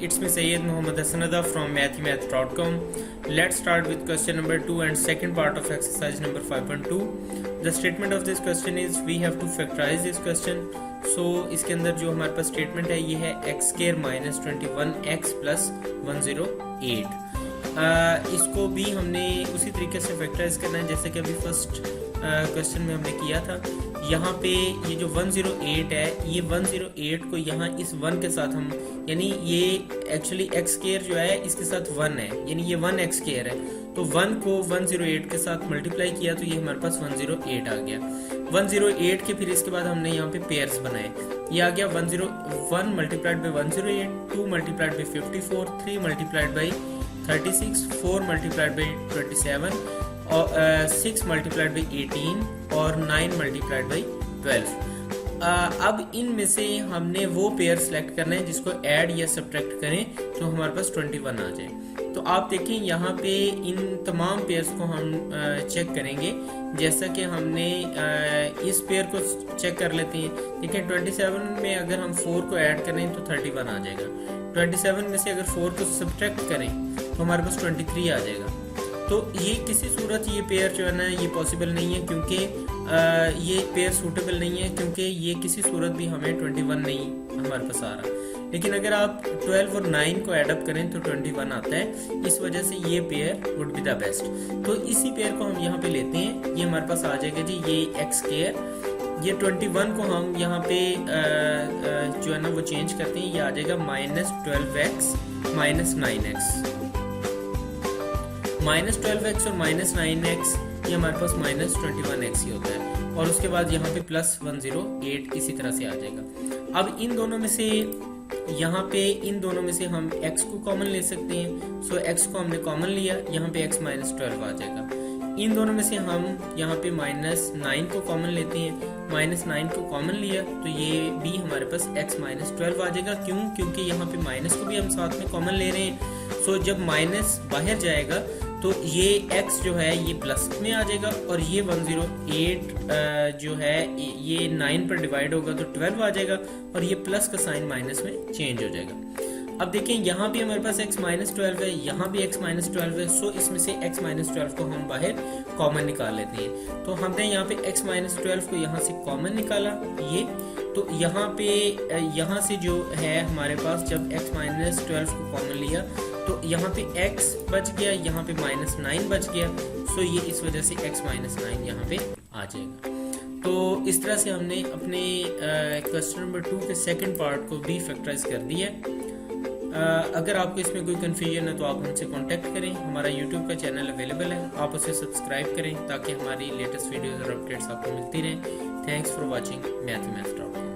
it's me Sayyid Muhammad Hasanada from mathemath.com. Let's start with question number 2 and second part of exercise number 5.2. The statement of this question is we have to factorize this question. So इसके अंदर जो हमारे पास statement है ये है x square minus 21x plus 108. इसको भी हमने उसी तरीके से फैक्टराइज करना है जैसे कि अभी फर्स्ट क्वेश्चन में हमने किया था. यहाँ पे ये जो 108 है ये 108 को यहाँ इस 1 के साथ हम यानी ये एक्चुअली x स्क्वायर जो है इसके साथ 1 है यानी ये 1x स्क्वायर है तो 1 को 108 के साथ मल्टीप्लाई किया तो ये हमारे पास 108 आ गया. 108 के फिर इसके बाद हमने यहाँ पे पेयर्स बनाए. ये आ गया 101 multiplied by 108, 2 multiplied by 54, 3 multiplied by 36, 4 multiplied by 27 और 6 मल्टीप्लाइड बाई 18 और 9 मल्टीप्लाइड बाई 12. अब इनमें से हमने वो पेयर सेलेक्ट करना है जिसको ऐड या सब्ट्रैक्ट करें तो हमारे पास 21 आ जाए. तो आप देखें यहाँ पे इन तमाम पेयर्स को हम चेक करेंगे जैसा कि हमने इस पेयर को चेक कर लेते हैं. देखें 27 में अगर हम 4 को ऐड करें तो 31 आ जाएगा. 27 में से अगर 4 को सब्ट्रैक्ट करें तो हमारे पास 23 आ जाएगा. तो ये किसी सूरत ये पेयर जो है ना ये पॉसिबल नहीं है क्योंकि ये पेयर सूटेबल नहीं है क्योंकि ये किसी सूरत भी हमें 21 नहीं हमारे पास आ रहा. लेकिन अगर आप 12 और 9 को ऐड अप करें तो 21 आता है. इस वजह से ये pair would be the best. तो इसी पेयर को हम यहाँ पे लेते हैं. ये हमारे पास आ जाएगा जी ये x स्क्वायर. ये 21 को हम यहाँ पे जो है ना वो चेंज करते हैं. ये आ जाएगा -12x माइनस 9x. -12x और -9x ये हमारे पास -21x ही होता है और उसके बाद यहाँ पे +108 इसी तरह से आ जाएगा. अब इन दोनों में से यहाँ पे इन दोनों में से हम x को कॉमन ले सकते हैं. सो x को हमने कॉमन लिया यहाँ पे x -12 आ जाएगा. इन दोनों में से हम यहाँ पे -9 को कॉमन लेते हैं. -9 को कॉमन लिया तो ये भी हमारे पास x -12 आ जाएगा. क्यों? क्योंकि यहाँ पे माइनस को भी हम साथ में कॉमन ले रहे हैं. सो जब माइनस बाहर जाएगा तो ये x जो है ये प्लस में आ जाएगा और ये 108 जो है ये 9 पर डिवाइड होगा तो 12 आ जाएगा और ये प्लस का साइन माइनस में चेंज हो जाएगा. अब देखें यहाँ भी हमारे पास x -12 है, यहाँ भी x -12 है. सो इसमें से x -12 को हम बाहर कॉमन निकाल लेते हैं. तो हमने यहाँ पे x -12 को यहाँ से कॉमन निकाला ये. तो यहाँ पे यहाँ से जो है हमारे पास जब x -12 को कॉमन लिया तो यहाँ पे x बच गया, यहाँ पे -9 बच गया. सो ये इस वजह से x -9 यहाँ पे आ जाएगा. तो इस तरह से हमने अपने क्वेश्चन नंबर 2 के सेकंड पार्ट को भी फैक्टराइज कर दिया. अगर आपको इसमें कोई कन्फ्यूजन है तो आप हमसे कांटेक्ट करें. हमारा यूट्यूब का चैनल अवेलेबल है, आप उसे सब्सक्राइब करें ताकि हमारी लेटेस्ट वीडियोस और अपडेट्स आपको मिलती रहें. Thanks for watching मैथमेथ.com.